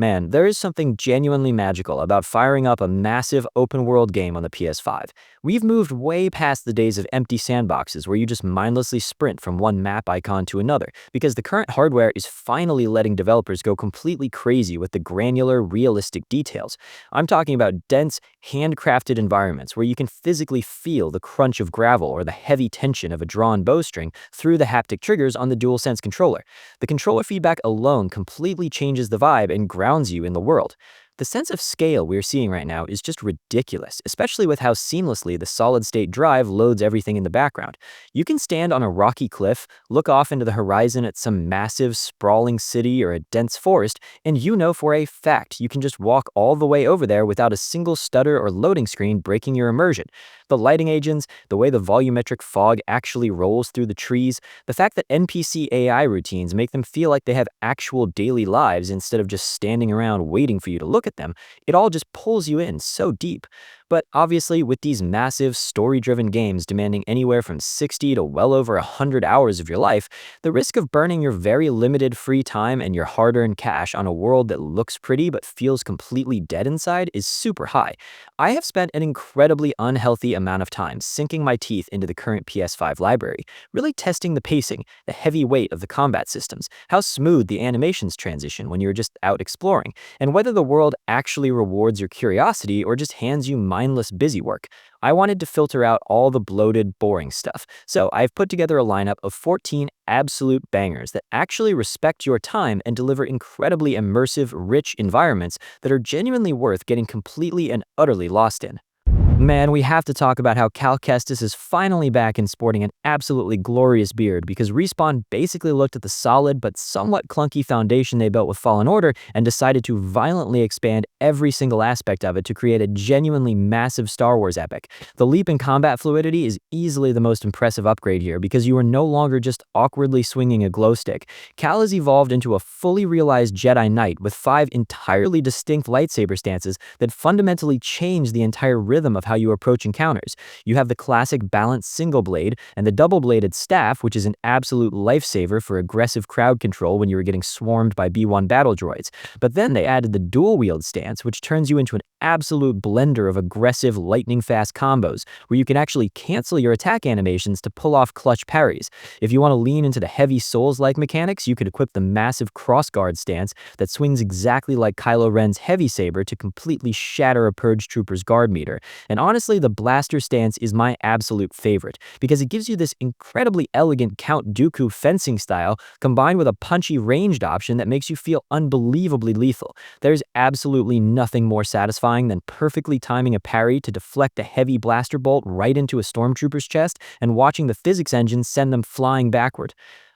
Man, there is something genuinely magical about firing up a massive open world game on the PS5. We've moved way past the days of empty sandboxes where you just mindlessly sprint from one map icon to another, because the current hardware is finally letting developers go completely crazy with the granular, realistic details. I'm talking about dense, handcrafted environments where you can physically feel the crunch of gravel or the heavy tension of a drawn bowstring through the haptic triggers on the DualSense controller. The controller feedback alone completely changes the vibe and grounds you in the world. The sense of scale we're seeing right now is just ridiculous, especially with how seamlessly the solid state drive loads everything in the background. You can stand on a rocky cliff, look off into the horizon at some massive, sprawling city or a dense forest, and you know for a fact you can just walk all the way over there without a single stutter or loading screen breaking your immersion. The lighting agents, the way the volumetric fog actually rolls through the trees, the fact that NPC AI routines make them feel like they have actual daily lives instead of just standing around waiting for you to look at them, it all just pulls you in so deep. But obviously, with these massive, story-driven games demanding anywhere from 60 to well over 100 hours of your life, the risk of burning your very limited free time and your hard-earned cash on a world that looks pretty but feels completely dead inside is super high. I have spent an incredibly unhealthy amount of time sinking my teeth into the current PS5 library, really testing the pacing, the heavy weight of the combat systems, how smooth the animations transition when you're just out exploring, and whether the world actually rewards your curiosity or just hands you mindless busy work. I wanted to filter out all the bloated, boring stuff, so I've put together a lineup of 14 absolute bangers that actually respect your time and deliver incredibly immersive, rich environments that are genuinely worth getting completely and utterly lost in. Man, we have to talk about how Cal Kestis is finally back and sporting an absolutely glorious beard, because Respawn basically looked at the solid but somewhat clunky foundation they built with Fallen Order and decided to violently expand every single aspect of it to create a genuinely massive Star Wars epic. The leap in combat fluidity is easily the most impressive upgrade here, because you are no longer just awkwardly swinging a glow stick. Cal has evolved into a fully realized Jedi Knight with 5 entirely distinct lightsaber stances that fundamentally change the entire rhythm of how you approach encounters. You have the classic balanced single blade and the double-bladed staff, which is an absolute lifesaver for aggressive crowd control when you are getting swarmed by B1 battle droids. But then they added the dual-wield stance, which turns you into an absolute blender of aggressive, lightning-fast combos, where you can actually cancel your attack animations to pull off clutch parries. If you want to lean into the heavy Souls-like mechanics, you could equip the massive crossguard stance that swings exactly like Kylo Ren's heavy saber to completely shatter a Purge Trooper's guard meter. And honestly, the blaster stance is my absolute favorite, because it gives you this incredibly elegant Count Dooku fencing style combined with a punchy ranged option that makes you feel unbelievably lethal. There's absolutely nothing more satisfying than perfectly timing a parry to deflect a heavy blaster bolt right into a stormtrooper's chest and watching the physics engine send them flying backward.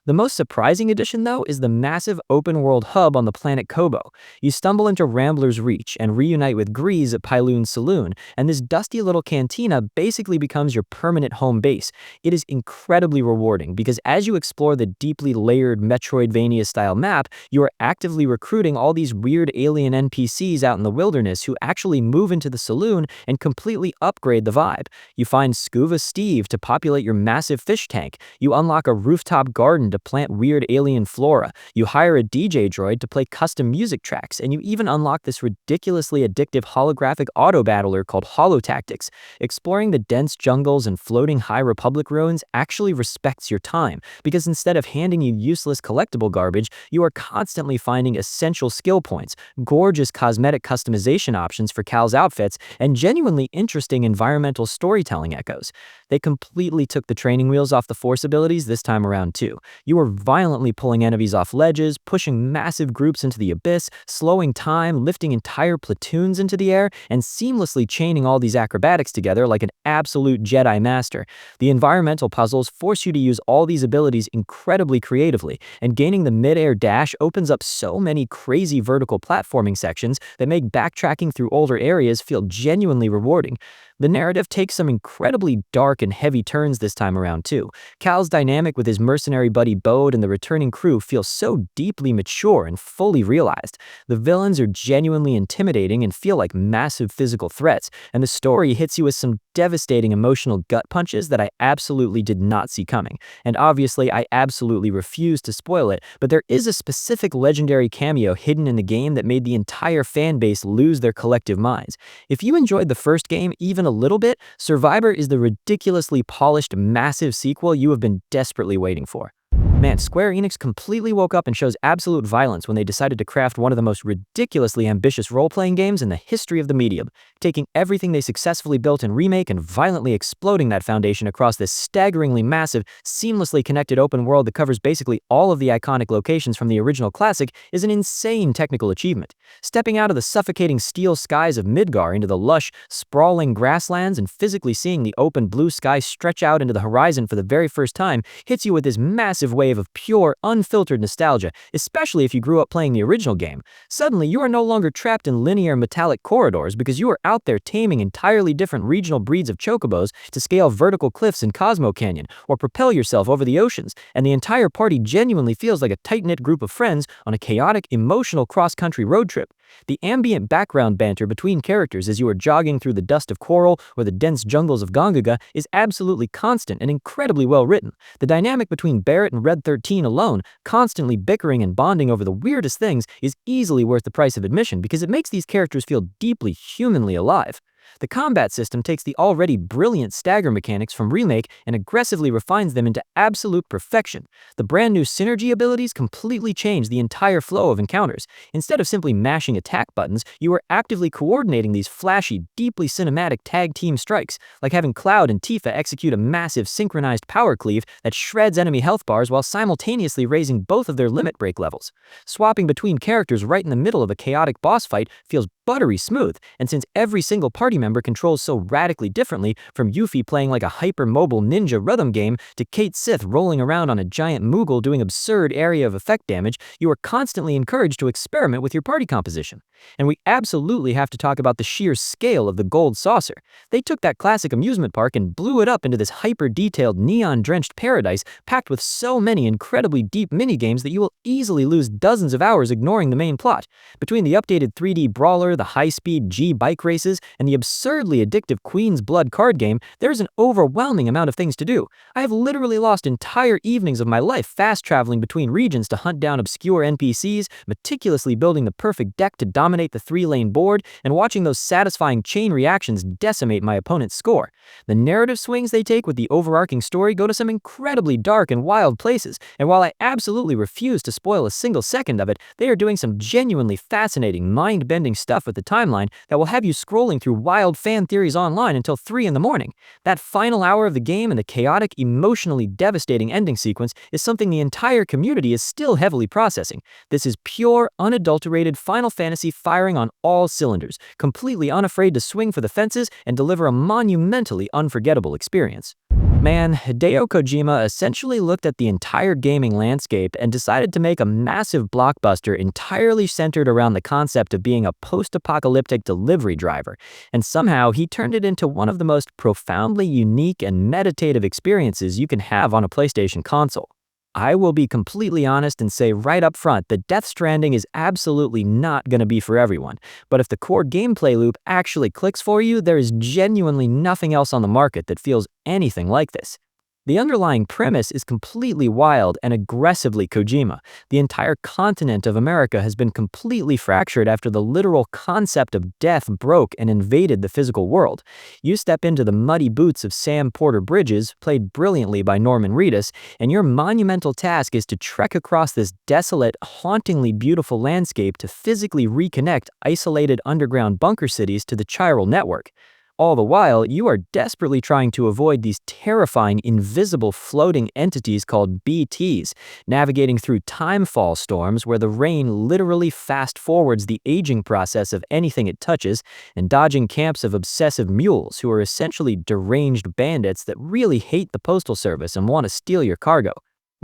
The most surprising addition, though, is the massive open-world hub on the planet Kobo. You stumble into Rambler's Reach and reunite with Grease at Pyloon's Saloon, and this dusty little cantina basically becomes your permanent home base. It is incredibly rewarding, because as you explore the deeply layered Metroidvania-style map, you are actively recruiting all these weird alien NPCs out in the wilderness who actually move into the saloon and completely upgrade the vibe. You find Scuba Steve to populate your massive fish tank. You unlock a rooftop garden to plant weird alien flora. You hire a DJ droid to play custom music tracks, and you even unlock this ridiculously addictive holographic auto battler called Holotactics. Exploring the dense jungles and floating High Republic ruins actually respects your time, because instead of handing you useless collectible garbage, you are constantly finding essential skill points, gorgeous cosmetic customization options for Cal's outfits, and genuinely interesting environmental storytelling echoes. They completely took the training wheels off the Force abilities this time around too. You are violently pulling enemies off ledges, pushing massive groups into the abyss, slowing time, lifting entire platoons into the air, and seamlessly chaining all these acrobatics together like an absolute Jedi master. The environmental puzzles force you to use all these abilities incredibly creatively, and gaining the mid-air dash opens up so many crazy vertical platforming sections that make backtracking through older areas feel genuinely rewarding. The narrative takes some incredibly dark and heavy turns this time around, too. Cal's dynamic with his mercenary buddy Bode and the returning crew feels so deeply mature and fully realized. The villains are genuinely intimidating and feel like massive physical threats, and the story hits you with some devastating emotional gut punches that I absolutely did not see coming. And obviously, I absolutely refuse to spoil it, but there is a specific legendary cameo hidden in the game that made the entire fan base lose their collective minds. If you enjoyed the first game even a little bit, Survivor is the ridiculously polished, massive sequel you have been desperately waiting for. Man, Square Enix completely woke up and shows absolute violence when they decided to craft one of the most ridiculously ambitious role-playing games in the history of the medium, taking everything they successfully built in Remake and violently exploding that foundation across this staggeringly massive, seamlessly connected open world that covers basically all of the iconic locations from the original classic is an insane technical achievement. Stepping out of the suffocating steel skies of Midgar into the lush, sprawling grasslands and physically seeing the open blue sky stretch out into the horizon for the very first time hits you with this massive wave of pure, unfiltered nostalgia, especially if you grew up playing the original game. Suddenly, you are no longer trapped in linear metallic corridors because you are out there taming entirely different regional breeds of chocobos to scale vertical cliffs in Cosmo Canyon or propel yourself over the oceans, and the entire party genuinely feels like a tight-knit group of friends on a chaotic, emotional cross-country road trip. The ambient background banter between characters as you are jogging through the dust of coral or the dense jungles of Gongaga is absolutely constant and incredibly well written. The dynamic between Barrett and Red 13 alone, constantly bickering and bonding over the weirdest things, is easily worth the price of admission because it makes these characters feel deeply humanly alive. The combat system takes the already brilliant stagger mechanics from Remake and aggressively refines them into absolute perfection. The brand new synergy abilities completely change the entire flow of encounters. Instead of simply mashing attack buttons, you are actively coordinating these flashy, deeply cinematic tag team strikes, like having Cloud and Tifa execute a massive synchronized power cleave that shreds enemy health bars while simultaneously raising both of their limit break levels. Swapping between characters right in the middle of a chaotic boss fight feels buttery smooth, and since every single party member controls so radically differently, from Yuffie playing like a hyper-mobile ninja rhythm game to Kate Sith rolling around on a giant Moogle doing absurd area of effect damage, you are constantly encouraged to experiment with your party composition. And we absolutely have to talk about the sheer scale of the Gold Saucer. They took that classic amusement park and blew it up into this hyper-detailed, neon-drenched paradise packed with so many incredibly deep minigames that you will easily lose dozens of hours ignoring the main plot. Between the updated 3D brawler, the high-speed G bike races, and the absurdly addictive Queen's Blood card game, there's an overwhelming amount of things to do. I have literally lost entire evenings of my life fast-traveling between regions to hunt down obscure NPCs, meticulously building the perfect deck to dominate the 3-lane board, and watching those satisfying chain reactions decimate my opponent's score. The narrative swings they take with the overarching story go to some incredibly dark and wild places, and while I absolutely refuse to spoil a single second of it, they are doing some genuinely fascinating, mind-bending stuff with the timeline that will have you scrolling through wild fan theories online until 3 in the morning. That final hour of the game and the chaotic, emotionally devastating ending sequence is something the entire community is still heavily processing. This is pure, unadulterated Final Fantasy firing on all cylinders, completely unafraid to swing for the fences and deliver a monumentally unforgettable experience. Man, Hideo Kojima essentially looked at the entire gaming landscape and decided to make a massive blockbuster entirely centered around the concept of being a post-apocalyptic delivery driver, and somehow he turned it into one of the most profoundly unique and meditative experiences you can have on a PlayStation console. I will be completely honest and say right up front that Death Stranding is absolutely not going to be for everyone, but if the core gameplay loop actually clicks for you, there is genuinely nothing else on the market that feels anything like this. The underlying premise is completely wild and aggressively Kojima. The entire continent of America has been completely fractured after the literal concept of death broke and invaded the physical world. You step into the muddy boots of Sam Porter Bridges, played brilliantly by Norman Reedus, and your monumental task is to trek across this desolate, hauntingly beautiful landscape to physically reconnect isolated underground bunker cities to the chiral network. All the while, you are desperately trying to avoid these terrifying, invisible floating entities called BTs, navigating through timefall storms where the rain literally fast-forwards the aging process of anything it touches, and dodging camps of obsessive mules who are essentially deranged bandits that really hate the postal service and want to steal your cargo.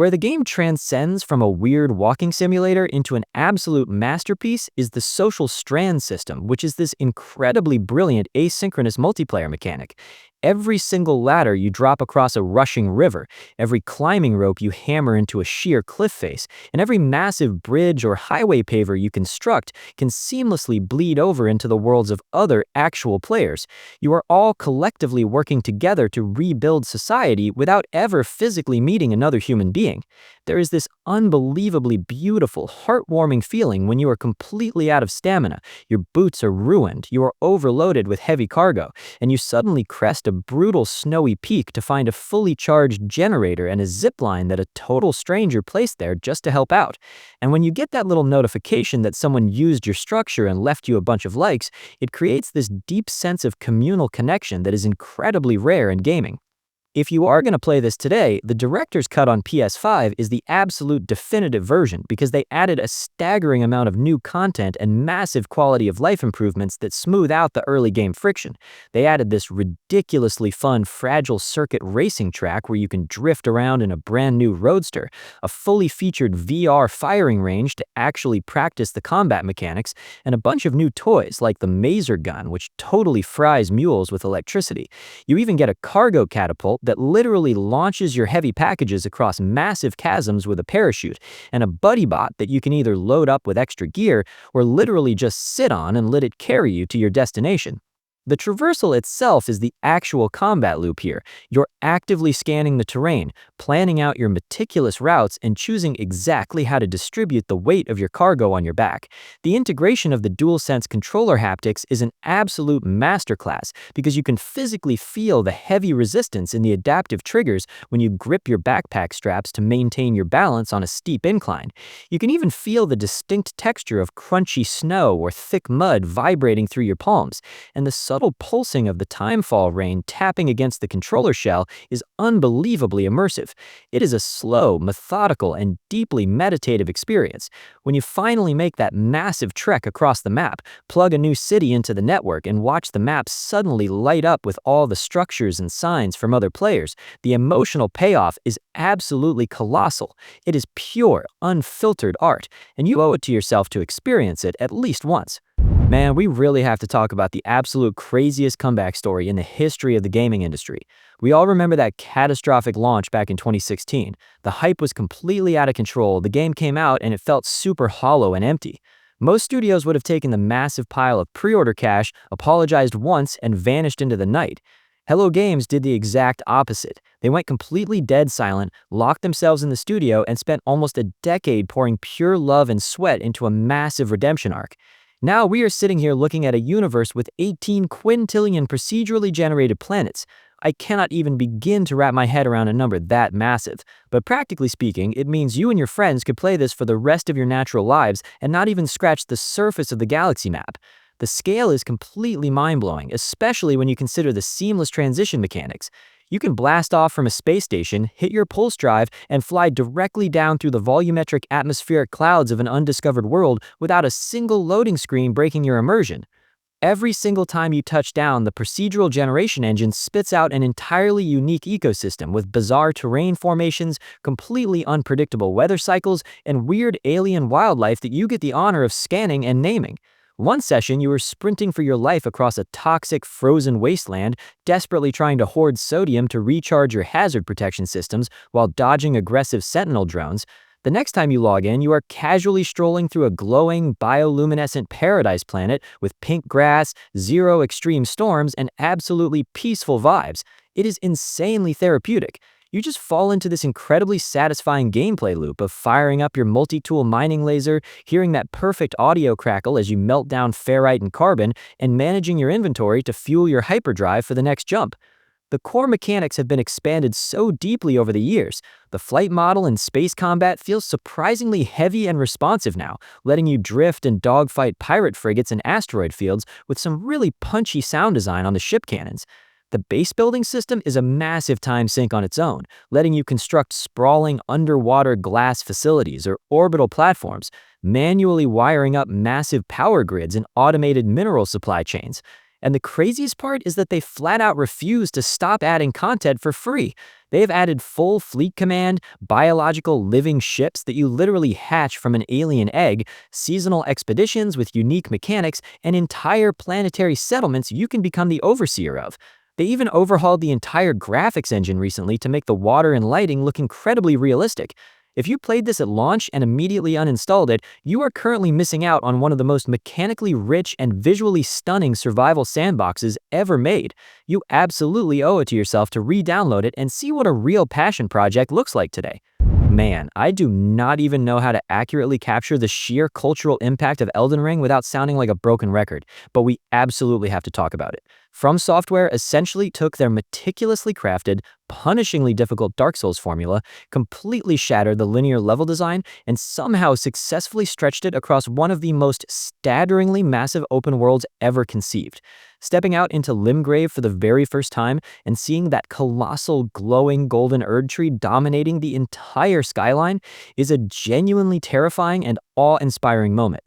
Where the game transcends from a weird walking simulator into an absolute masterpiece is the social strand system, which is this incredibly brilliant asynchronous multiplayer mechanic. Every single ladder you drop across a rushing river, every climbing rope you hammer into a sheer cliff face, and every massive bridge or highway paver you construct can seamlessly bleed over into the worlds of other actual players. You are all collectively working together to rebuild society without ever physically meeting another human being. There is this unbelievably beautiful, heartwarming feeling when you are completely out of stamina, your boots are ruined, you are overloaded with heavy cargo, and you suddenly crest a brutal snowy peak to find a fully charged generator and a zip line that a total stranger placed there just to help out. And when you get that little notification that someone used your structure and left you a bunch of likes, it creates this deep sense of communal connection that is incredibly rare in gaming. If you are going to play this today, the director's cut on PS5 is the absolute definitive version because they added a staggering amount of new content and massive quality of life improvements that smooth out the early game friction. They added this ridiculously fun fragile circuit racing track where you can drift around in a brand new roadster, a fully featured VR firing range to actually practice the combat mechanics, and a bunch of new toys like the Mazer gun, which totally fries mules with electricity. You even get a cargo catapult that literally launches your heavy packages across massive chasms with a parachute, and a buddy bot that you can either load up with extra gear or literally just sit on and let it carry you to your destination. The traversal itself is the actual combat loop here. You're actively scanning the terrain, planning out your meticulous routes, and choosing exactly how to distribute the weight of your cargo on your back. The integration of the DualSense controller haptics is an absolute masterclass because you can physically feel the heavy resistance in the adaptive triggers when you grip your backpack straps to maintain your balance on a steep incline. You can even feel the distinct texture of crunchy snow or thick mud vibrating through your palms, and the subtle pulsing of the timefall rain tapping against the controller shell is unbelievably immersive. It is a slow, methodical, and deeply meditative experience. When you finally make that massive trek across the map, plug a new city into the network, and watch the map suddenly light up with all the structures and signs from other players, the emotional payoff is absolutely colossal. It is pure, unfiltered art, and you owe it to yourself to experience it at least once. Man, we really have to talk about the absolute craziest comeback story in the history of the gaming industry. We all remember that catastrophic launch back in 2016. The hype was completely out of control, the game came out, and it felt super hollow and empty. Most studios would have taken the massive pile of pre-order cash, apologized once, and vanished into the night. Hello Games did the exact opposite. They went completely dead silent, locked themselves in the studio, and spent almost a decade pouring pure love and sweat into a massive redemption arc. Now we are sitting here looking at a universe with 18 quintillion procedurally generated planets. I cannot even begin to wrap my head around a number that massive. But practically speaking, it means you and your friends could play this for the rest of your natural lives and not even scratch the surface of the galaxy map. The scale is completely mind-blowing, especially when you consider the seamless transition mechanics. You can blast off from a space station, hit your pulse drive, and fly directly down through the volumetric atmospheric clouds of an undiscovered world without a single loading screen breaking your immersion. Every single time you touch down, the procedural generation engine spits out an entirely unique ecosystem with bizarre terrain formations, completely unpredictable weather cycles, and weird alien wildlife that you get the honor of scanning and naming. One session, you were sprinting for your life across a toxic, frozen wasteland, desperately trying to hoard sodium to recharge your hazard protection systems while dodging aggressive sentinel drones. The next time you log in, you are casually strolling through a glowing, bioluminescent paradise planet with pink grass, zero extreme storms, and absolutely peaceful vibes. It is insanely therapeutic. You just fall into this incredibly satisfying gameplay loop of firing up your multi-tool mining laser, hearing that perfect audio crackle as you melt down ferrite and carbon, and managing your inventory to fuel your hyperdrive for the next jump. The core mechanics have been expanded so deeply over the years. The flight model in space combat feels surprisingly heavy and responsive now, letting you drift and dogfight pirate frigates in asteroid fields with some really punchy sound design on the ship cannons. The base building system is a massive time sink on its own, letting you construct sprawling underwater glass facilities or orbital platforms, manually wiring up massive power grids and automated mineral supply chains. And the craziest part is that they flat out refuse to stop adding content for free. They have added full fleet command, biological living ships that you literally hatch from an alien egg, seasonal expeditions with unique mechanics, and entire planetary settlements you can become the overseer of. They even overhauled the entire graphics engine recently to make the water and lighting look incredibly realistic. If you played this at launch and immediately uninstalled it, you are currently missing out on one of the most mechanically rich and visually stunning survival sandboxes ever made. You absolutely owe it to yourself to re-download it and see what a real passion project looks like today. Man, I do not even know how to accurately capture the sheer cultural impact of Elden Ring without sounding like a broken record, but we absolutely have to talk about it. From Software essentially took their meticulously crafted, punishingly difficult Dark Souls formula, completely shattered the linear level design, and somehow successfully stretched it across one of the most staggeringly massive open worlds ever conceived. Stepping out into Limgrave for the very first time and seeing that colossal glowing golden Erd tree dominating the entire skyline is a genuinely terrifying and awe-inspiring moment.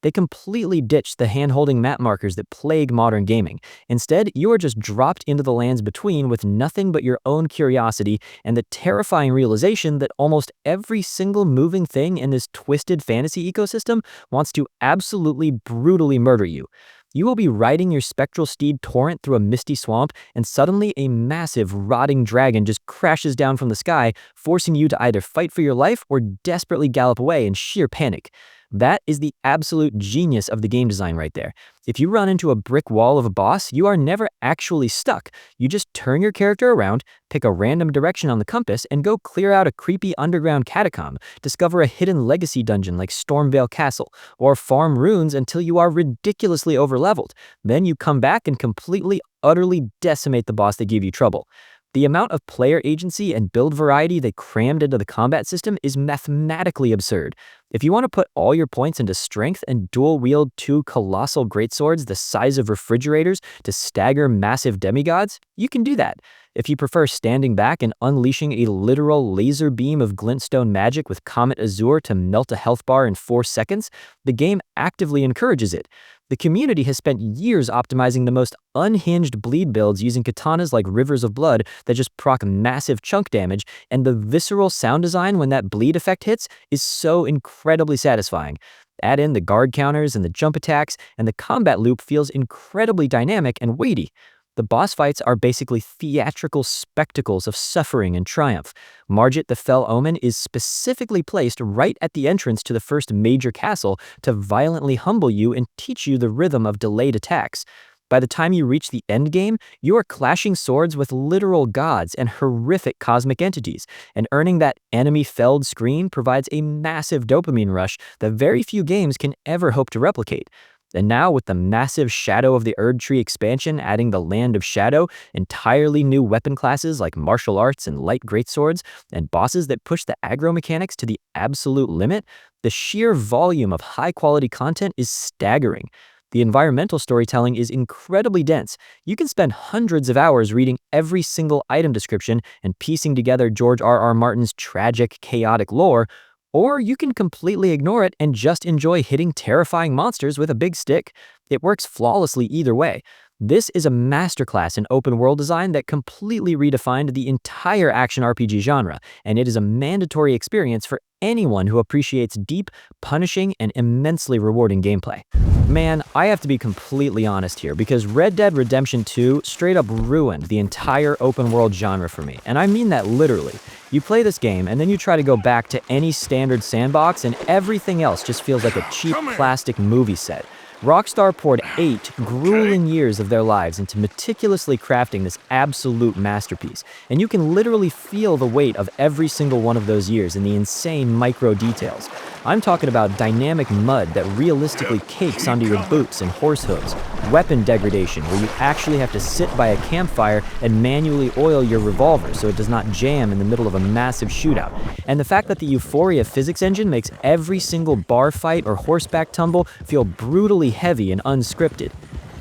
They completely ditched the hand-holding map markers that plague modern gaming. Instead, you are just dropped into the lands between with nothing but your own curiosity and the terrifying realization that almost every single moving thing in this twisted fantasy ecosystem wants to absolutely brutally murder you. You will be riding your spectral steed Torrent through a misty swamp, and suddenly a massive, rotting dragon just crashes down from the sky, forcing you to either fight for your life or desperately gallop away in sheer panic. That is the absolute genius of the game design right there. If you run into a brick wall of a boss, you are never actually stuck. You just turn your character around, pick a random direction on the compass, and go clear out a creepy underground catacomb, discover a hidden legacy dungeon like Stormvale Castle, or farm runes until you are ridiculously overleveled. Then you come back and completely, utterly decimate the boss that gave you trouble. The amount of player agency and build variety they crammed into the combat system is mathematically absurd. If you want to put all your points into strength and dual-wield two colossal greatswords the size of refrigerators to stagger massive demigods, you can do that. If you prefer standing back and unleashing a literal laser beam of glintstone magic with Comet Azure to melt a health bar in 4 seconds, the game actively encourages it. The community has spent years optimizing the most unhinged bleed builds using katanas like Rivers of Blood that just proc massive chunk damage, and the visceral sound design when that bleed effect hits is so incredibly satisfying. Add in the guard counters and the jump attacks, and the combat loop feels incredibly dynamic and weighty. The boss fights are basically theatrical spectacles of suffering and triumph. Margit the Fell Omen is specifically placed right at the entrance to the first major castle to violently humble you and teach you the rhythm of delayed attacks. By the time you reach the end game, you are clashing swords with literal gods and horrific cosmic entities, and earning that enemy-felled screen provides a massive dopamine rush that very few games can ever hope to replicate. And now, with the massive Shadow of the Erd Tree expansion adding the Land of Shadow, entirely new weapon classes like martial arts and light greatswords, and bosses that push the aggro mechanics to the absolute limit, the sheer volume of high-quality content is staggering. The environmental storytelling is incredibly dense. You can spend hundreds of hours reading every single item description and piecing together George R.R. Martin's tragic, chaotic lore, or you can completely ignore it and just enjoy hitting terrifying monsters with a big stick. It works flawlessly either way. This is a masterclass in open world design that completely redefined the entire action RPG genre, and it is a mandatory experience for anyone who appreciates deep, punishing, and immensely rewarding gameplay. Man, I have to be completely honest here, because Red Dead Redemption 2 straight up ruined the entire open world genre for me, and I mean that literally. You play this game, and then you try to go back to any standard sandbox, and everything else just feels like a cheap plastic movie set. Rockstar poured 8 grueling years of their lives into meticulously crafting this absolute masterpiece, and you can literally feel the weight of every single one of those years in the insane micro details. I'm talking about dynamic mud that realistically cakes onto your boots and horse hooves, weapon degradation where you actually have to sit by a campfire and manually oil your revolver so it does not jam in the middle of a massive shootout, and the fact that the Euphoria physics engine makes every single bar fight or horseback tumble feel brutally heavy and unscripted.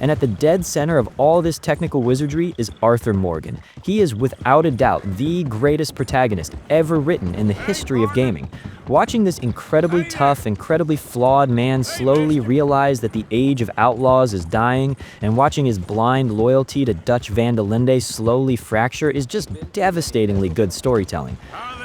And at the dead center of all this technical wizardry is Arthur Morgan. He is without a doubt the greatest protagonist ever written in the history of gaming. Watching this incredibly tough, incredibly flawed man slowly realize that the age of outlaws is dying, and watching his blind loyalty to Dutch Van der Linde slowly fracture is just devastatingly good storytelling.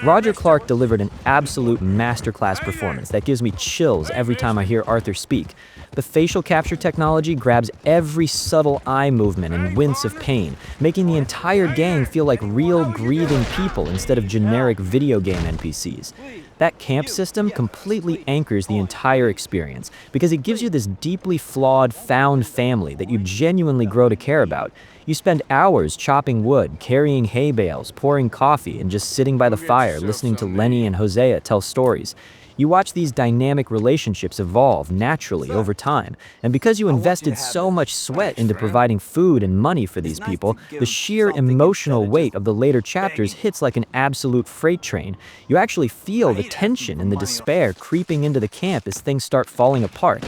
Roger Clark delivered an absolute masterclass performance that gives me chills every time I hear Arthur speak. The facial capture technology grabs every subtle eye movement and wince of pain, making the entire gang feel like real, grieving people instead of generic video game NPCs. That camp system completely anchors the entire experience because it gives you this deeply flawed found family that you genuinely grow to care about. You spend hours chopping wood, carrying hay bales, pouring coffee, and just sitting by the fire listening to Lenny and Hosea tell stories. You watch these dynamic relationships evolve naturally over time, and because you invested so much sweat into providing food and money for these people, the sheer emotional weight of the later chapters hits like an absolute freight train. You actually feel the tension and the despair creeping into the camp as things start falling apart.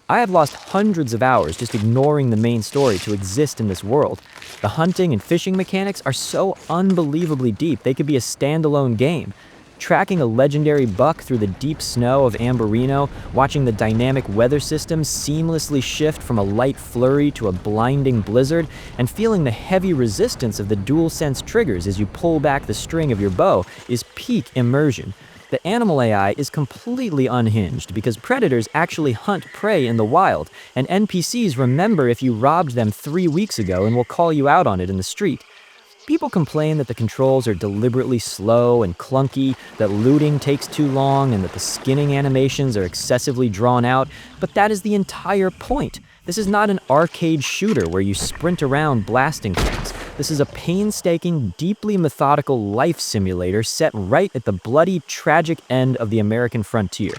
I have lost hundreds of hours just ignoring the main story to exist in this world. The hunting and fishing mechanics are so unbelievably deep they could be a standalone game. Tracking a legendary buck through the deep snow of Amberino, watching the dynamic weather system seamlessly shift from a light flurry to a blinding blizzard, and feeling the heavy resistance of the DualSense triggers as you pull back the string of your bow is peak immersion. The animal AI is completely unhinged because predators actually hunt prey in the wild, and NPCs remember if you robbed them 3 weeks ago and will call you out on it in the street. People complain that the controls are deliberately slow and clunky, that looting takes too long, and that the skinning animations are excessively drawn out, but that is the entire point. This is not an arcade shooter where you sprint around blasting things. This is a painstaking, deeply methodical life simulator set right at the bloody, tragic end of the American frontier.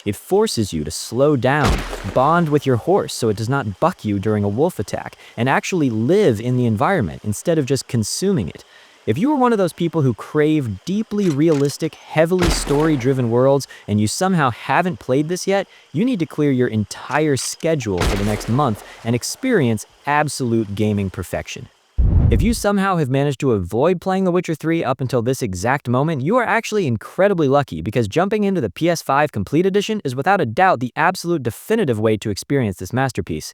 It forces you to slow down, bond with your horse so it does not buck you during a wolf attack, and actually live in the environment instead of just consuming it. If you are one of those people who crave deeply realistic, heavily story-driven worlds and you somehow haven't played this yet, you need to clear your entire schedule for the next month and experience absolute gaming perfection. If you somehow have managed to avoid playing The Witcher 3 up until this exact moment, you are actually incredibly lucky because jumping into the PS5 Complete Edition is without a doubt the absolute definitive way to experience this masterpiece.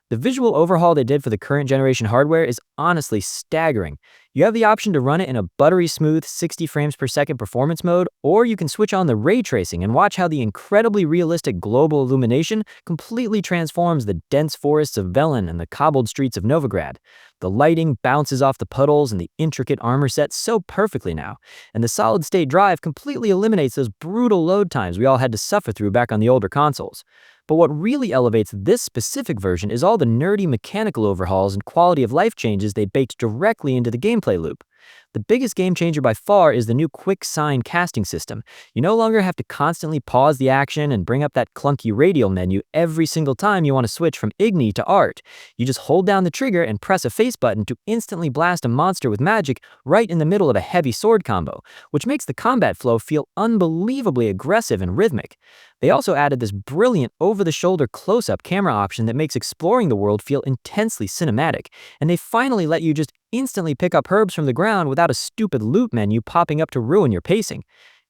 The visual overhaul they did for the current generation hardware is honestly staggering. You have the option to run it in a buttery smooth 60 frames per second performance mode, or you can switch on the ray tracing and watch how the incredibly realistic global illumination completely transforms the dense forests of Velen and the cobbled streets of Novigrad. The lighting bounces off the puddles and the intricate armor set so perfectly now, and the solid-state drive completely eliminates those brutal load times we all had to suffer through back on the older consoles. But what really elevates this specific version is all the nerdy mechanical overhauls and quality of life changes they baked directly into the gameplay loop. The biggest game changer by far is the new quick sign casting system. You no longer have to constantly pause the action and bring up that clunky radial menu every single time you want to switch from Igni to Art. You just hold down the trigger and press a face button to instantly blast a monster with magic right in the middle of a heavy sword combo, which makes the combat flow feel unbelievably aggressive and rhythmic. They also added this brilliant over-the-shoulder close-up camera option that makes exploring the world feel intensely cinematic, and they finally let you just instantly pick up herbs from the ground without a stupid loot menu popping up to ruin your pacing.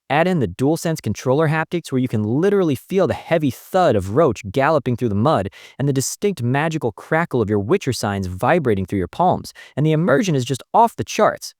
Add in the DualSense controller haptics where you can literally feel the heavy thud of Roach galloping through the mud and the distinct magical crackle of your Witcher signs vibrating through your palms, and the immersion is just off the charts.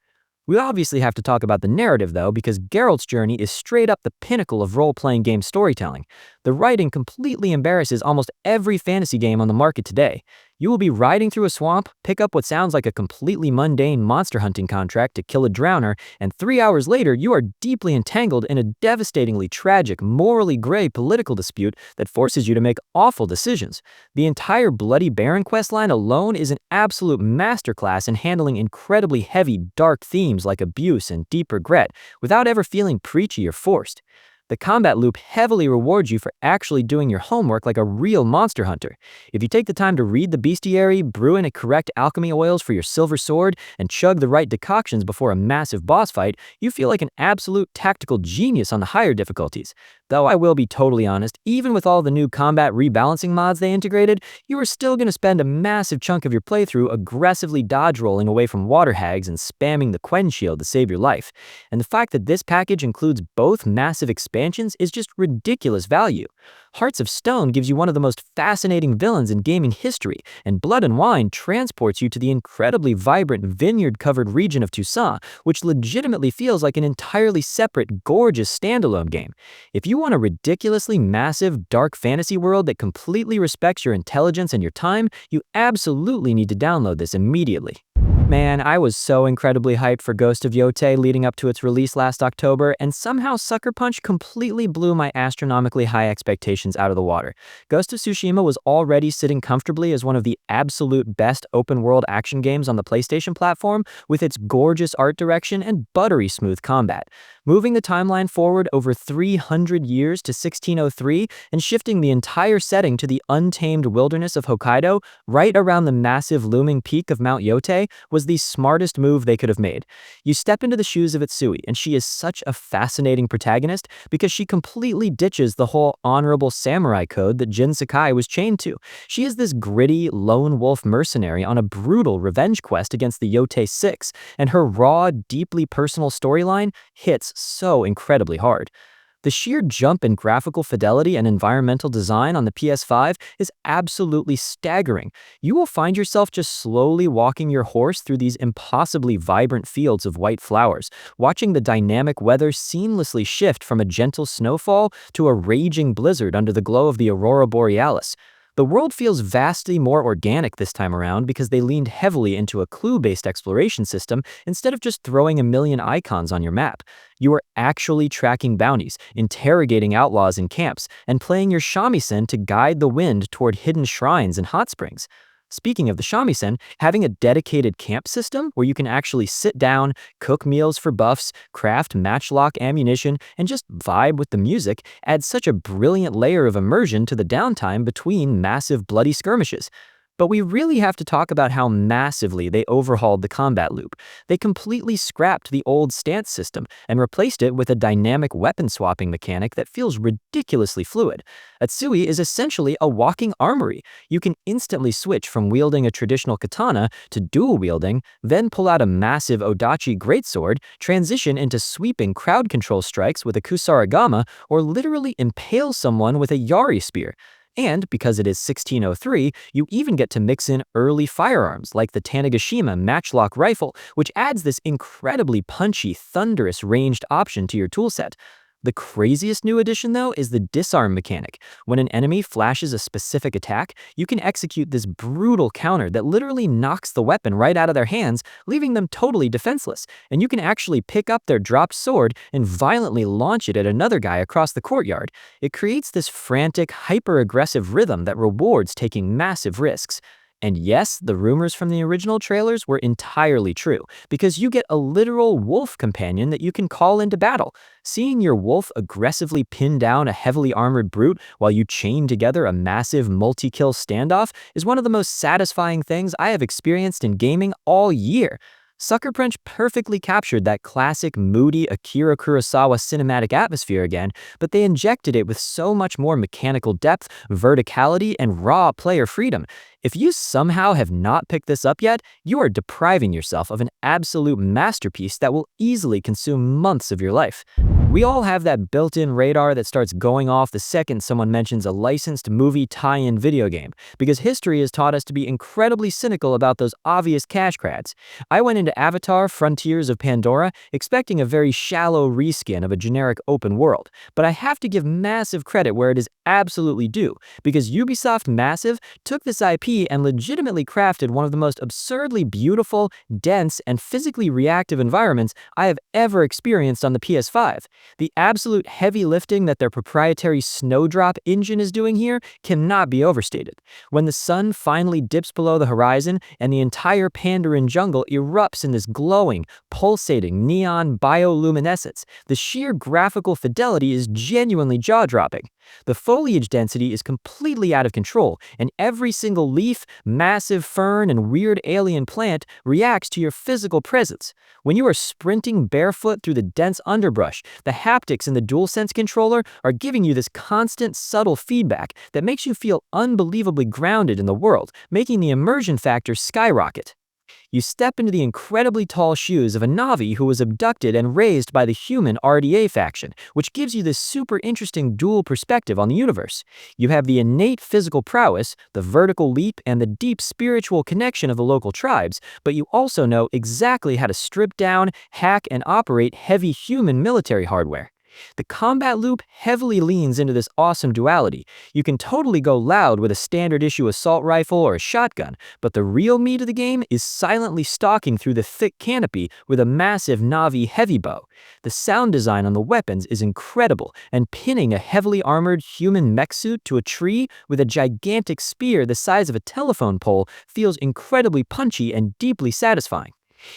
We obviously have to talk about the narrative though, because Geralt's journey is straight up the pinnacle of role-playing game storytelling. The writing completely embarrasses almost every fantasy game on the market today. You will be riding through a swamp, pick up what sounds like a completely mundane monster hunting contract to kill a drowner, and 3 hours later you are deeply entangled in a devastatingly tragic, morally gray political dispute that forces you to make awful decisions. The entire Bloody Baron questline alone is an absolute masterclass in handling incredibly heavy, dark themes like abuse and deep regret, without ever feeling preachy or forced. The combat loop heavily rewards you for actually doing your homework like a real monster hunter. If you take the time to read the bestiary, brew in a correct alchemy oils for your silver sword, and chug the right decoctions before a massive boss fight, you feel like an absolute tactical genius on the higher difficulties. Though I will be totally honest, even with all the new combat rebalancing mods they integrated, you are still going to spend a massive chunk of your playthrough aggressively dodge rolling away from water hags and spamming the Quen shield to save your life. And the fact that this package includes both massive expansions is just ridiculous value. Hearts of Stone gives you one of the most fascinating villains in gaming history, and Blood and Wine transports you to the incredibly vibrant vineyard-covered region of Toussaint, which legitimately feels like an entirely separate, gorgeous standalone game. If you want a ridiculously massive, dark fantasy world that completely respects your intelligence and your time, you absolutely need to download this immediately. Man, I was so incredibly hyped for Ghost of Yotei leading up to its release last October, and somehow Sucker Punch completely blew my astronomically high expectations out of the water. Ghost of Tsushima was already sitting comfortably as one of the absolute best open-world action games on the PlayStation platform, with its gorgeous art direction and buttery smooth combat. Moving the timeline forward over 300 years to 1603 and shifting the entire setting to the untamed wilderness of Hokkaido, right around the massive looming peak of Mount Yotei, was the smartest move they could have made. You step into the shoes of Itsui, and she is such a fascinating protagonist because she completely ditches the whole honorable samurai code that Jin Sakai was chained to. She is this gritty, lone wolf mercenary on a brutal revenge quest against the Yotei Six, and her raw, deeply personal storyline hits so incredibly hard. The sheer jump in graphical fidelity and environmental design on the PS5 is absolutely staggering. You will find yourself just slowly walking your horse through these impossibly vibrant fields of white flowers, watching the dynamic weather seamlessly shift from a gentle snowfall to a raging blizzard under the glow of the aurora borealis. The world feels vastly more organic this time around because they leaned heavily into a clue-based exploration system instead of just throwing a million icons on your map. You are actually tracking bounties, interrogating outlaws in camps, and playing your shamisen to guide the wind toward hidden shrines and hot springs. Speaking of the shamisen, having a dedicated camp system where you can actually sit down, cook meals for buffs, craft matchlock ammunition, and just vibe with the music adds such a brilliant layer of immersion to the downtime between massive bloody skirmishes. But we really have to talk about how massively they overhauled the combat loop. They completely scrapped the old stance system and replaced it with a dynamic weapon swapping mechanic that feels ridiculously fluid. Atsui is essentially a walking armory. You can instantly switch from wielding a traditional katana to dual wielding, then pull out a massive Odachi greatsword, transition into sweeping crowd control strikes with a kusarigama, or literally impale someone with a yari spear. And because it is 1603, you even get to mix in early firearms like the Tanegashima matchlock rifle, which adds this incredibly punchy, thunderous ranged option to your toolset. The craziest new addition, though, is the disarm mechanic. When an enemy flashes a specific attack, you can execute this brutal counter that literally knocks the weapon right out of their hands, leaving them totally defenseless. And you can actually pick up their dropped sword and violently launch it at another guy across the courtyard. It creates this frantic, hyper-aggressive rhythm that rewards taking massive risks. And yes, the rumors from the original trailers were entirely true, because you get a literal wolf companion that you can call into battle. Seeing your wolf aggressively pin down a heavily armored brute while you chain together a massive multi-kill standoff is one of the most satisfying things I have experienced in gaming all year. Sucker Punch perfectly captured that classic moody Akira Kurosawa cinematic atmosphere again, but they injected it with so much more mechanical depth, verticality, and raw player freedom. If you somehow have not picked this up yet, you are depriving yourself of an absolute masterpiece that will easily consume months of your life. We all have that built-in radar that starts going off the second someone mentions a licensed movie tie-in video game, because history has taught us to be incredibly cynical about those obvious cash grabs. I went into Avatar: Frontiers of Pandora expecting a very shallow reskin of a generic open world, but I have to give massive credit where it is absolutely due, because Ubisoft Massive took this IP and legitimately crafted one of the most absurdly beautiful, dense, and physically reactive environments I have ever experienced on the PS5. The absolute heavy lifting that their proprietary Snowdrop engine is doing here cannot be overstated. When the sun finally dips below the horizon and the entire Pandaren jungle erupts in this glowing, pulsating neon bioluminescence, the sheer graphical fidelity is genuinely jaw-dropping. The foliage density is completely out of control, and every single leaf, massive fern, and weird alien plant reacts to your physical presence. When you are sprinting barefoot through the dense underbrush, the haptics in the DualSense controller are giving you this constant, subtle feedback that makes you feel unbelievably grounded in the world, making the immersion factor skyrocket. You step into the incredibly tall shoes of a Na'vi who was abducted and raised by the human RDA faction, which gives you this super interesting dual perspective on the universe. You have the innate physical prowess, the vertical leap, and the deep spiritual connection of the local tribes, but you also know exactly how to strip down, hack, and operate heavy human military hardware. The combat loop heavily leans into this awesome duality. You can totally go loud with a standard issue assault rifle or a shotgun, but the real meat of the game is silently stalking through the thick canopy with a massive Na'vi heavy bow. The sound design on the weapons is incredible, and pinning a heavily armored human mech suit to a tree with a gigantic spear the size of a telephone pole feels incredibly punchy and deeply satisfying.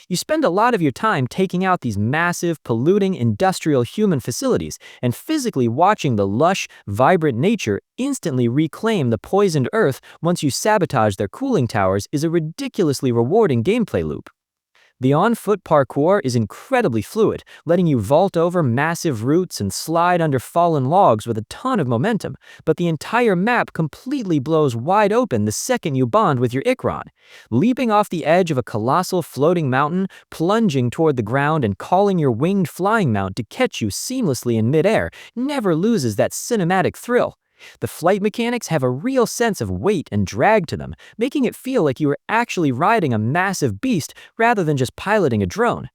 You spend a lot of your time taking out these massive, polluting industrial human facilities, and physically watching the lush, vibrant nature instantly reclaim the poisoned earth once you sabotage their cooling towers is a ridiculously rewarding gameplay loop. The on-foot parkour is incredibly fluid, letting you vault over massive roots and slide under fallen logs with a ton of momentum, but the entire map completely blows wide open the second you bond with your Ikron. Leaping off the edge of a colossal floating mountain, plunging toward the ground, and calling your winged flying mount to catch you seamlessly in midair never loses that cinematic thrill. The flight mechanics have a real sense of weight and drag to them, making it feel like you are actually riding a massive beast rather than just piloting a drone.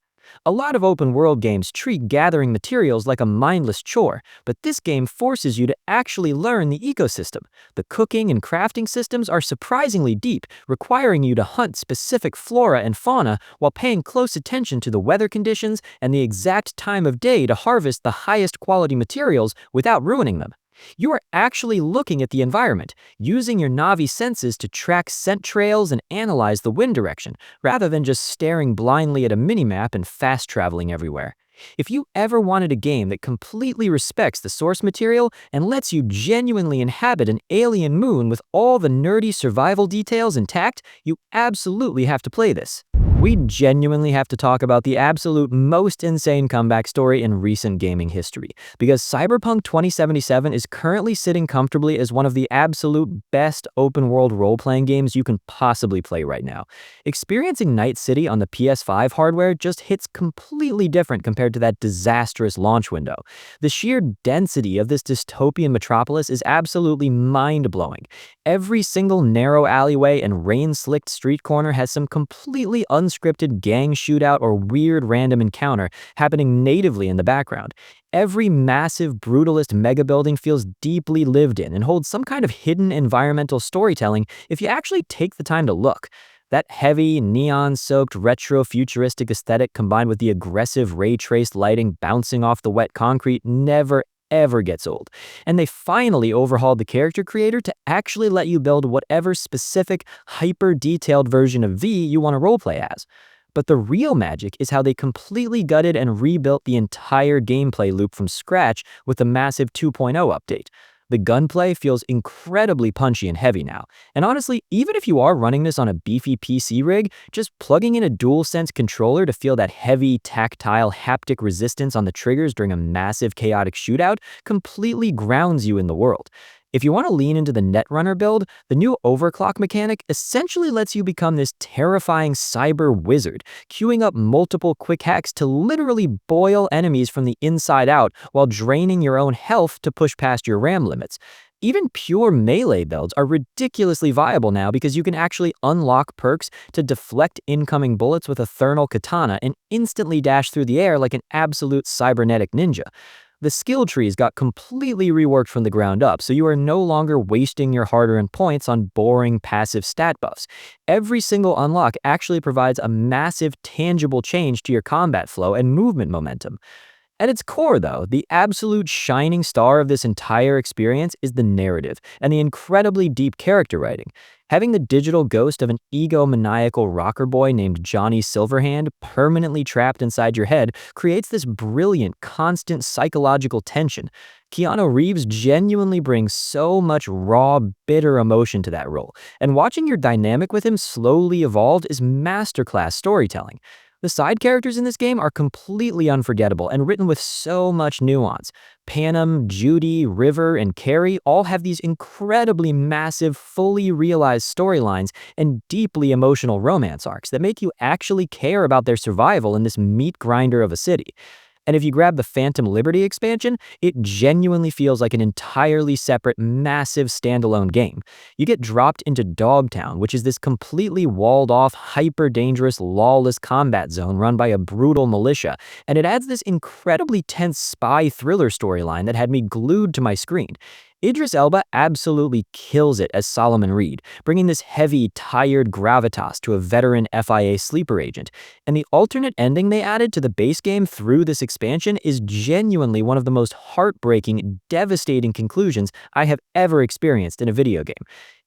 A lot of open-world games treat gathering materials like a mindless chore, but this game forces you to actually learn the ecosystem. The cooking and crafting systems are surprisingly deep, requiring you to hunt specific flora and fauna while paying close attention to the weather conditions and the exact time of day to harvest the highest quality materials without ruining them. You are actually looking at the environment, using your Na'vi senses to track scent trails and analyze the wind direction, rather than just staring blindly at a minimap and fast-traveling everywhere. If you ever wanted a game that completely respects the source material and lets you genuinely inhabit an alien moon with all the nerdy survival details intact, you absolutely have to play this. We genuinely have to talk about the absolute most insane comeback story in recent gaming history, because Cyberpunk 2077 is currently sitting comfortably as one of the absolute best open-world role-playing games you can possibly play right now. Experiencing Night City on the PS5 hardware just hits completely different compared to that disastrous launch window. The sheer density of this dystopian metropolis is absolutely mind-blowing. Every single narrow alleyway and rain-slicked street corner has some completely unscripted gang shootout or weird random encounter happening natively in the background. Every massive, brutalist mega building feels deeply lived in and holds some kind of hidden environmental storytelling if you actually take the time to look. That heavy, neon-soaked, retro-futuristic aesthetic combined with the aggressive ray-traced lighting bouncing off the wet concrete never ever gets old. And they finally overhauled the character creator to actually let you build whatever specific, hyper-detailed version of V you want to roleplay as. But the real magic is how they completely gutted and rebuilt the entire gameplay loop from scratch with the massive 2.0 update. The gunplay feels incredibly punchy and heavy now, and honestly, even if you are running this on a beefy PC rig, just plugging in a DualSense controller to feel that heavy, tactile, haptic resistance on the triggers during a massive chaotic shootout completely grounds you in the world. If you want to lean into the Netrunner build, the new overclock mechanic essentially lets you become this terrifying cyber wizard, queuing up multiple quick hacks to literally boil enemies from the inside out while draining your own health to push past your RAM limits. Even pure melee builds are ridiculously viable now because you can actually unlock perks to deflect incoming bullets with a Thermal Katana and instantly dash through the air like an absolute cybernetic ninja. The skill trees got completely reworked from the ground up, so you are no longer wasting your hard-earned points on boring passive stat buffs. Every single unlock actually provides a massive, tangible change to your combat flow and movement momentum. At its core, though, the absolute shining star of this entire experience is the narrative and the incredibly deep character writing. Having the digital ghost of an egomaniacal rocker boy named Johnny Silverhand permanently trapped inside your head creates this brilliant, constant psychological tension. Keanu Reeves genuinely brings so much raw, bitter emotion to that role, and watching your dynamic with him slowly evolve is masterclass storytelling. The side characters in this game are completely unforgettable and written with so much nuance. Panem, Judy, River, and Carrie all have these incredibly massive, fully realized storylines and deeply emotional romance arcs that make you actually care about their survival in this meat grinder of a city. And if you grab the Phantom Liberty expansion, it genuinely feels like an entirely separate, massive standalone game. You get dropped into Dogtown, which is this completely walled-off, hyper-dangerous, lawless combat zone run by a brutal militia, and it adds this incredibly tense spy thriller storyline that had me glued to my screen. Idris Elba absolutely kills it as Solomon Reed, bringing this heavy, tired gravitas to a veteran FIA sleeper agent. And the alternate ending they added to the base game through this expansion is genuinely one of the most heartbreaking, devastating conclusions I have ever experienced in a video game.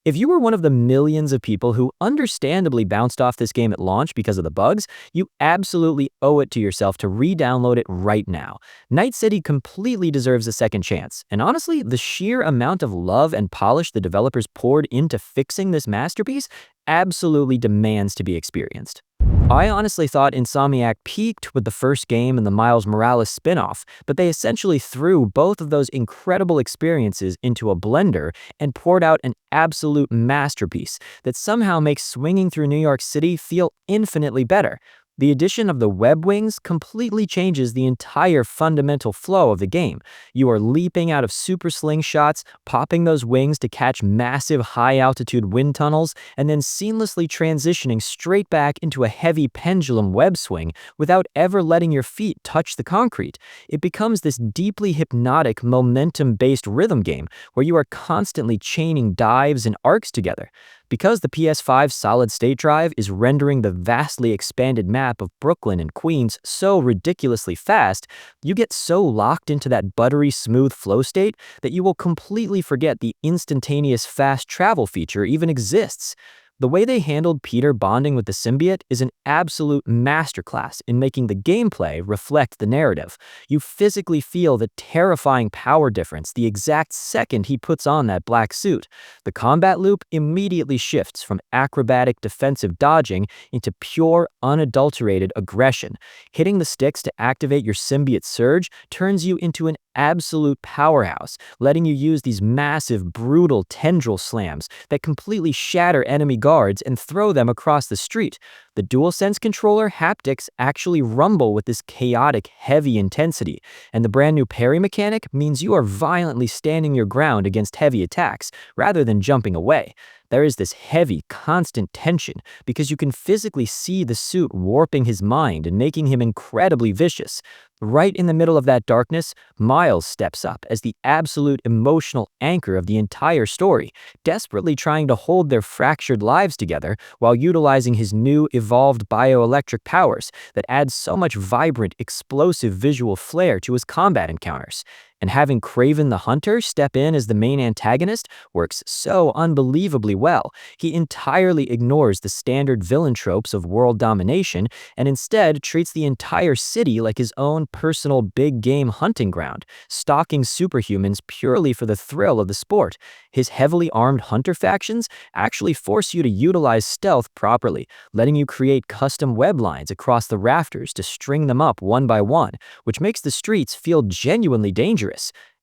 If you were one of the millions of people who understandably bounced off this game at launch because of the bugs, you absolutely owe it to yourself to re-download it right now. Night City completely deserves a second chance, and honestly, the sheer amount of love and polish the developers poured into fixing this masterpiece absolutely demands to be experienced. I honestly thought Insomniac peaked with the first game and the Miles Morales spin-off, but they essentially threw both of those incredible experiences into a blender and poured out an absolute masterpiece that somehow makes swinging through New York City feel infinitely better. The addition of the web wings completely changes the entire fundamental flow of the game. You are leaping out of super slingshots, popping those wings to catch massive high-altitude wind tunnels, and then seamlessly transitioning straight back into a heavy pendulum web swing without ever letting your feet touch the concrete. It becomes this deeply hypnotic, momentum-based rhythm game where you are constantly chaining dives and arcs together. Because the PS5 solid-state drive is rendering the vastly expanded map of Brooklyn and Queens so ridiculously fast, you get so locked into that buttery smooth flow state that you will completely forget the instantaneous fast travel feature even exists. The way they handled Peter bonding with the symbiote is an absolute masterclass in making the gameplay reflect the narrative. You physically feel the terrifying power difference the exact second he puts on that black suit. The combat loop immediately shifts from acrobatic defensive dodging into pure, unadulterated aggression. Hitting the sticks to activate your symbiote surge turns you into an absolute powerhouse, letting you use these massive, brutal tendril slams that completely shatter enemy guards and throw them across the street. The DualSense controller haptics actually rumble with this chaotic, heavy intensity, and the brand new parry mechanic means you are violently standing your ground against heavy attacks, rather than jumping away. There is this heavy, constant tension because you can physically see the suit warping his mind and making him incredibly vicious. Right in the middle of that darkness, Miles steps up as the absolute emotional anchor of the entire story, desperately trying to hold their fractured lives together while utilizing his new evolved bioelectric powers that add so much vibrant, explosive visual flair to his combat encounters. And having Kraven the Hunter step in as the main antagonist works so unbelievably well. He entirely ignores the standard villain tropes of world domination and instead treats the entire city like his own personal big game hunting ground, stalking superhumans purely for the thrill of the sport. His heavily armed hunter factions actually force you to utilize stealth properly, letting you create custom web lines across the rafters to string them up one by one, which makes the streets feel genuinely dangerous.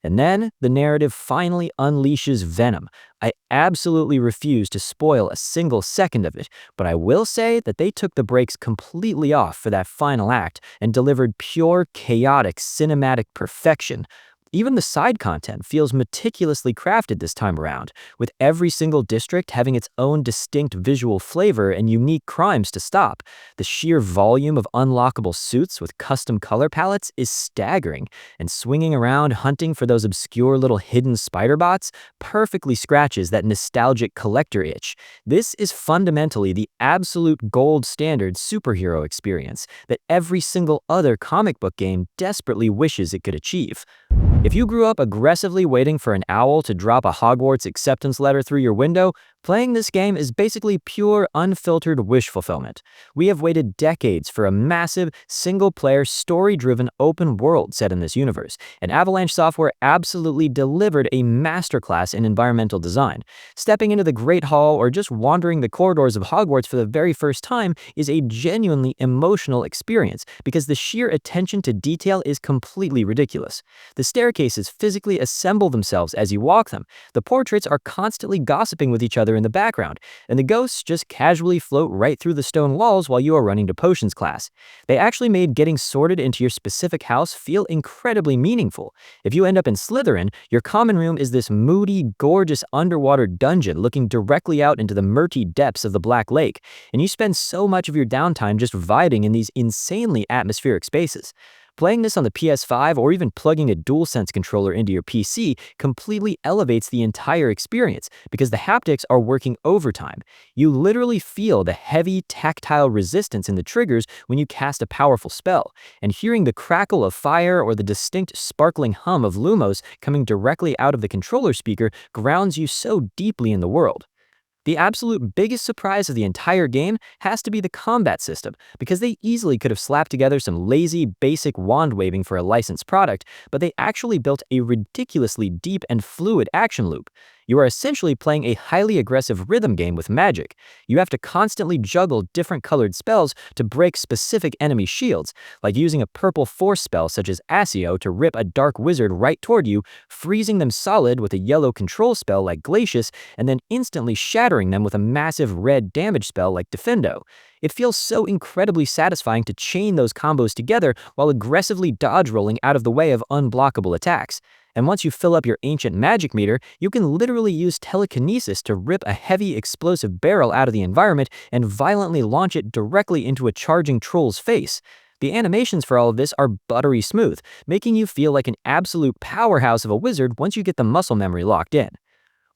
And then the narrative finally unleashes venom. I absolutely refuse to spoil a single second of it, but I will say that they took the brakes completely off for that final act and delivered pure, chaotic, cinematic perfection. Even the side content feels meticulously crafted this time around, with every single district having its own distinct visual flavor and unique crimes to stop. The sheer volume of unlockable suits with custom color palettes is staggering, and swinging around hunting for those obscure little hidden spider bots perfectly scratches that nostalgic collector itch. This is fundamentally the absolute gold standard superhero experience that every single other comic book game desperately wishes it could achieve. If you grew up aggressively waiting for an owl to drop a Hogwarts acceptance letter through your window, Playing this game is basically pure, unfiltered wish fulfillment. We have waited decades for a massive, single-player, story-driven open world set in this universe, and Avalanche Software absolutely delivered a masterclass in environmental design. Stepping into the Great Hall or just wandering the corridors of Hogwarts for the very first time is a genuinely emotional experience because the sheer attention to detail is completely ridiculous. The staircases physically assemble themselves as you walk them, the portraits are constantly gossiping with each other in the background, and the ghosts just casually float right through the stone walls while you are running to potions class. They actually made getting sorted into your specific house feel incredibly meaningful. If you end up in Slytherin, your common room is this moody, gorgeous underwater dungeon looking directly out into the murky depths of the Black Lake, and you spend so much of your downtime just vibing in these insanely atmospheric spaces. Playing this on the PS5 or even plugging a DualSense controller into your PC completely elevates the entire experience because the haptics are working overtime. You literally feel the heavy, tactile resistance in the triggers when you cast a powerful spell, and hearing the crackle of fire or the distinct sparkling hum of Lumos coming directly out of the controller speaker grounds you so deeply in the world. The absolute biggest surprise of the entire game has to be the combat system, because they easily could have slapped together some lazy, basic wand waving for a licensed product, but they actually built a ridiculously deep and fluid action loop. You are essentially playing a highly aggressive rhythm game with magic. You have to constantly juggle different colored spells to break specific enemy shields, like using a purple force spell such as Accio to rip a dark wizard right toward you, freezing them solid with a yellow control spell like Glacius, and then instantly shattering them with a massive red damage spell like Defendo. It feels so incredibly satisfying to chain those combos together while aggressively dodge rolling out of the way of unblockable attacks. And once you fill up your ancient magic meter, you can literally use telekinesis to rip a heavy explosive barrel out of the environment and violently launch it directly into a charging troll's face. The animations for all of this are buttery smooth, making you feel like an absolute powerhouse of a wizard once you get the muscle memory locked in.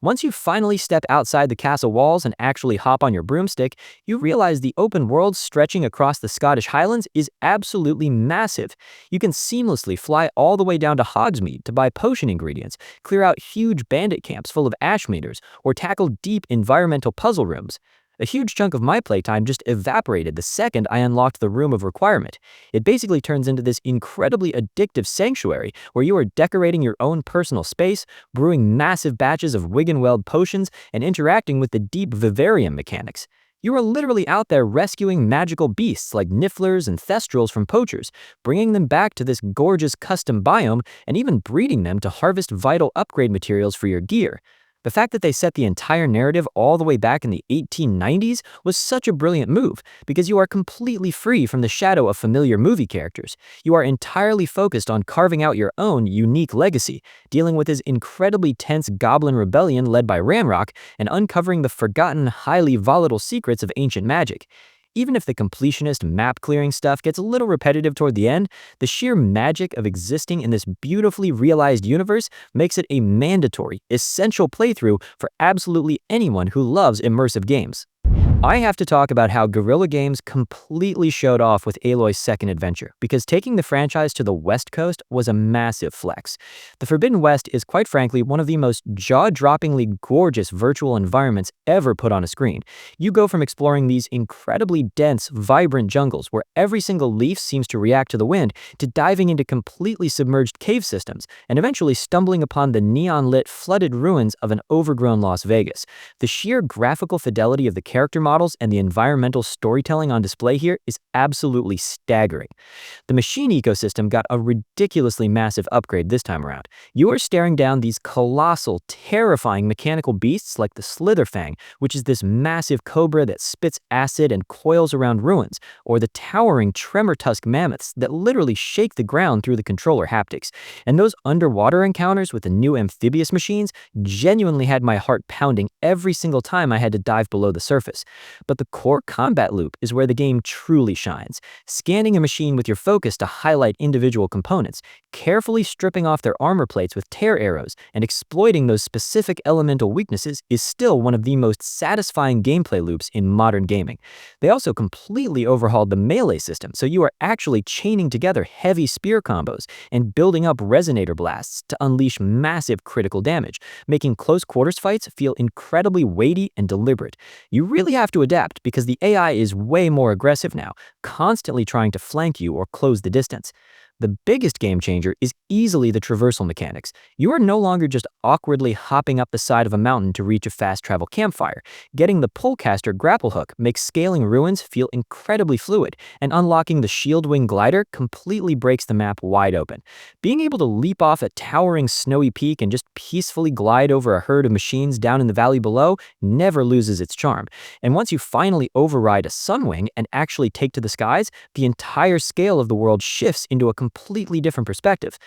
Once you finally step outside the castle walls and actually hop on your broomstick, you realize the open world stretching across the Scottish Highlands is absolutely massive. You can seamlessly fly all the way down to Hogsmeade to buy potion ingredients, clear out huge bandit camps full of ash meters, or tackle deep environmental puzzle rooms. A huge chunk of my playtime just evaporated the second I unlocked the Room of Requirement. It basically turns into this incredibly addictive sanctuary where you are decorating your own personal space, brewing massive batches of Wiggenweld potions, and interacting with the deep vivarium mechanics. You are literally out there rescuing magical beasts like Nifflers and Thestrals from poachers, bringing them back to this gorgeous custom biome, and even breeding them to harvest vital upgrade materials for your gear. The fact that they set the entire narrative all the way back in the 1890s was such a brilliant move, because you are completely free from the shadow of familiar movie characters. You are entirely focused on carving out your own unique legacy, dealing with this incredibly tense goblin rebellion led by Ranrock, and uncovering the forgotten, highly volatile secrets of ancient magic. Even if the completionist map-clearing stuff gets a little repetitive toward the end, the sheer magic of existing in this beautifully realized universe makes it a mandatory, essential playthrough for absolutely anyone who loves immersive games. I have to talk about how Guerrilla Games completely showed off with Aloy's second adventure, because taking the franchise to the West Coast was a massive flex. The Forbidden West is quite frankly one of the most jaw-droppingly gorgeous virtual environments ever put on a screen. You go from exploring these incredibly dense, vibrant jungles where every single leaf seems to react to the wind, to diving into completely submerged cave systems, and eventually stumbling upon the neon-lit, flooded ruins of an overgrown Las Vegas. The sheer graphical fidelity of the character models and the environmental storytelling on display here is absolutely staggering. The machine ecosystem got a ridiculously massive upgrade this time around. You are staring down these colossal, terrifying mechanical beasts like the Fang, which is this massive cobra that spits acid and coils around ruins, or the towering tremor-tusk mammoths that literally shake the ground through the controller haptics. And those underwater encounters with the new amphibious machines genuinely had my heart pounding every single time I had to dive below the surface. But the core combat loop is where the game truly shines, scanning a machine with your focus to highlight individual components, carefully stripping off their armor plates with tear arrows, and exploiting those specific elemental weaknesses is still one of the most satisfying gameplay loops in modern gaming. They also completely overhauled the melee system, so you are actually chaining together heavy spear combos and building up resonator blasts to unleash massive critical damage, making close quarters fights feel incredibly weighty and deliberate. You really have to adapt because the AI is way more aggressive now, constantly trying to flank you or close the distance. The biggest game changer is easily the traversal mechanics. You are no longer just awkwardly hopping up the side of a mountain to reach a fast travel campfire. Getting the pullcaster grapple hook makes scaling ruins feel incredibly fluid, and unlocking the shield wing glider completely breaks the map wide open. Being able to leap off a towering snowy peak and just peacefully glide over a herd of machines down in the valley below never loses its charm. And once you finally override a sunwing and actually take to the skies, the entire scale of the world shifts into a completely different perspective.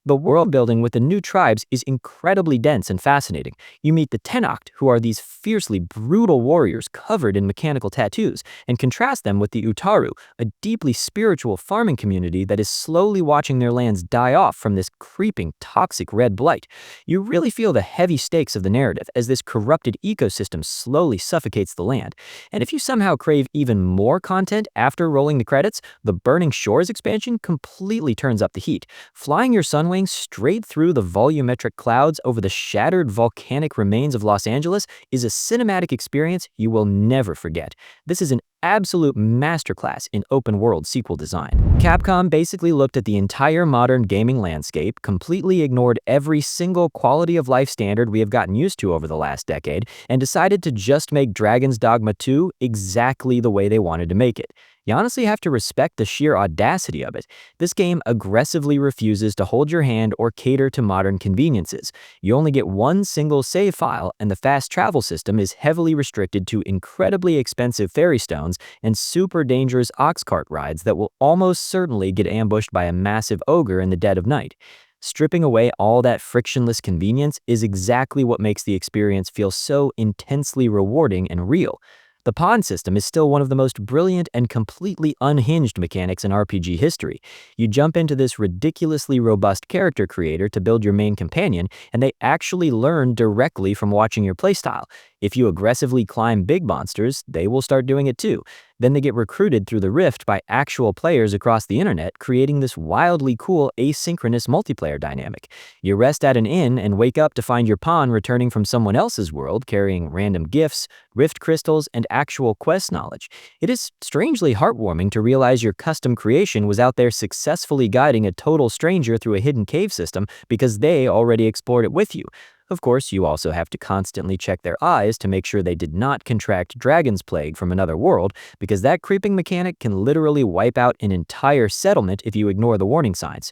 The world building with the new tribes is incredibly dense and fascinating. You meet the Tenakth, who are these fiercely brutal warriors covered in mechanical tattoos, and contrast them with the Utaru, a deeply spiritual farming community that is slowly watching their lands die off from this creeping, toxic red blight. You really feel the heavy stakes of the narrative as this corrupted ecosystem slowly suffocates the land. And if you somehow crave even more content after rolling the credits, the Burning Shores expansion completely turns up the heat. Flying your Sunwing straight through the volumetric clouds over the shattered volcanic remains of Los Angeles is a cinematic experience you will never forget. This is an absolute masterclass in open-world sequel design. Capcom basically looked at the entire modern gaming landscape, completely ignored every single quality of life standard we have gotten used to over the last decade, and decided to just make Dragon's Dogma 2 exactly the way they wanted to make it. You honestly have to respect the sheer audacity of it. This game aggressively refuses to hold your hand or cater to modern conveniences. You only get one single save file, and the fast travel system is heavily restricted to incredibly expensive ferry stones and super dangerous ox cart rides that will almost certainly get ambushed by a massive ogre in the dead of night. Stripping away all that frictionless convenience is exactly what makes the experience feel so intensely rewarding and real. The pawn system is still one of the most brilliant and completely unhinged mechanics in RPG history. You jump into this ridiculously robust character creator to build your main companion, and they actually learn directly from watching your playstyle. If you aggressively climb big monsters, they will start doing it too. Then they get recruited through the rift by actual players across the internet, creating this wildly cool asynchronous multiplayer dynamic. You rest at an inn and wake up to find your pawn returning from someone else's world carrying random gifts, rift crystals, and actual quest knowledge. It is strangely heartwarming to realize your custom creation was out there successfully guiding a total stranger through a hidden cave system because they already explored it with you. Of course, you also have to constantly check their eyes to make sure they did not contract Dragon's Plague from another world, because that creeping mechanic can literally wipe out an entire settlement if you ignore the warning signs.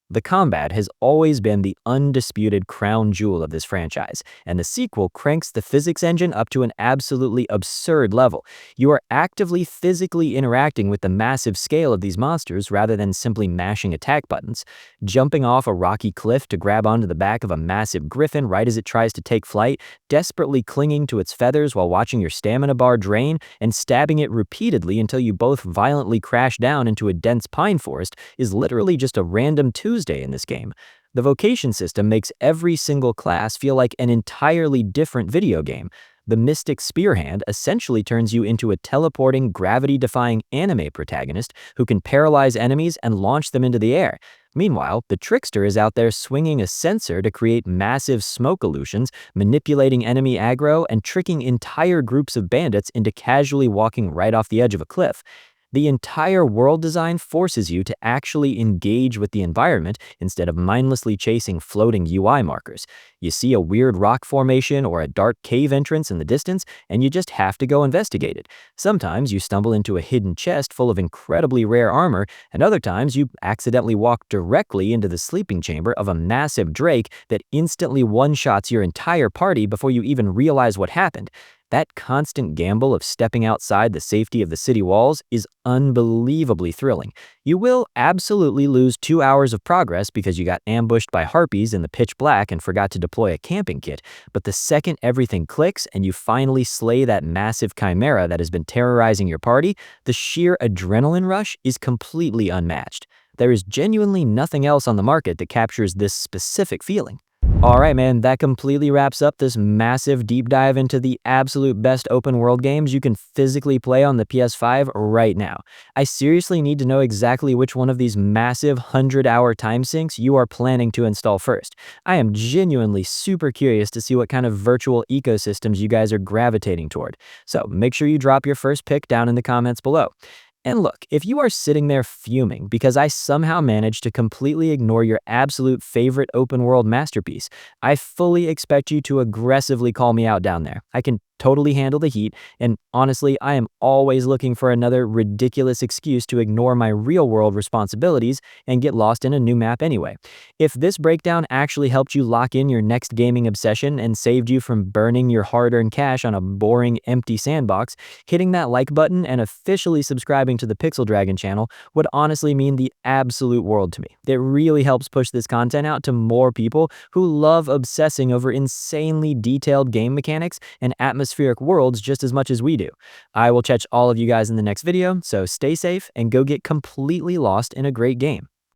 The combat has always been the undisputed crown jewel of this franchise, and the sequel cranks the physics engine up to an absolutely absurd level. You are actively physically interacting with the massive scale of these monsters rather than simply mashing attack buttons. Jumping off a rocky cliff to grab onto the back of a massive griffin right as it tries to take flight, desperately clinging to its feathers while watching your stamina bar drain, and stabbing it repeatedly until you both violently crash down into a dense pine forest is literally just a random Tuesday in this game. The vocation system makes every single class feel like an entirely different video game. The Mystic Spearhand essentially turns you into a teleporting, gravity-defying anime protagonist who can paralyze enemies and launch them into the air. Meanwhile, the Trickster is out there swinging a sensor to create massive smoke illusions, manipulating enemy aggro, and tricking entire groups of bandits into casually walking right off the edge of a cliff. The entire world design forces you to actually engage with the environment instead of mindlessly chasing floating UI markers. You see a weird rock formation or a dark cave entrance in the distance, and you just have to go investigate it. Sometimes you stumble into a hidden chest full of incredibly rare armor, and other times you accidentally walk directly into the sleeping chamber of a massive drake that instantly one-shots your entire party before you even realize what happened. That constant gamble of stepping outside the safety of the city walls is unbelievably thrilling. You will absolutely lose 2 hours of progress because you got ambushed by harpies in the pitch black and forgot to deploy a camping kit, but the second everything clicks and you finally slay that massive chimera that has been terrorizing your party, the sheer adrenaline rush is completely unmatched. There is genuinely nothing else on the market that captures this specific feeling. Alright man, that completely wraps up this massive deep dive into the absolute best open world games you can physically play on the PS5 right now. I seriously need to know exactly which one of these massive 100-hour time sinks you are planning to install first. I am genuinely super curious to see what kind of virtual ecosystems you guys are gravitating toward. So make sure you drop your first pick down in the comments below. And look, if you are sitting there fuming because I somehow managed to completely ignore your absolute favorite open world masterpiece, I fully expect you to aggressively call me out down there. I can totally handle the heat, and honestly, I am always looking for another ridiculous excuse to ignore my real world responsibilities and get lost in a new map anyway. If this breakdown actually helped you lock in your next gaming obsession and saved you from burning your hard-earned cash on a boring, empty sandbox, hitting that like button and officially subscribing to the Pixel Dragon channel would honestly mean the absolute world to me. It really helps push this content out to more people who love obsessing over insanely detailed game mechanics and atmospheric worlds just as much as we do. I will catch all of you guys in the next video, so stay safe and go get completely lost in a great game.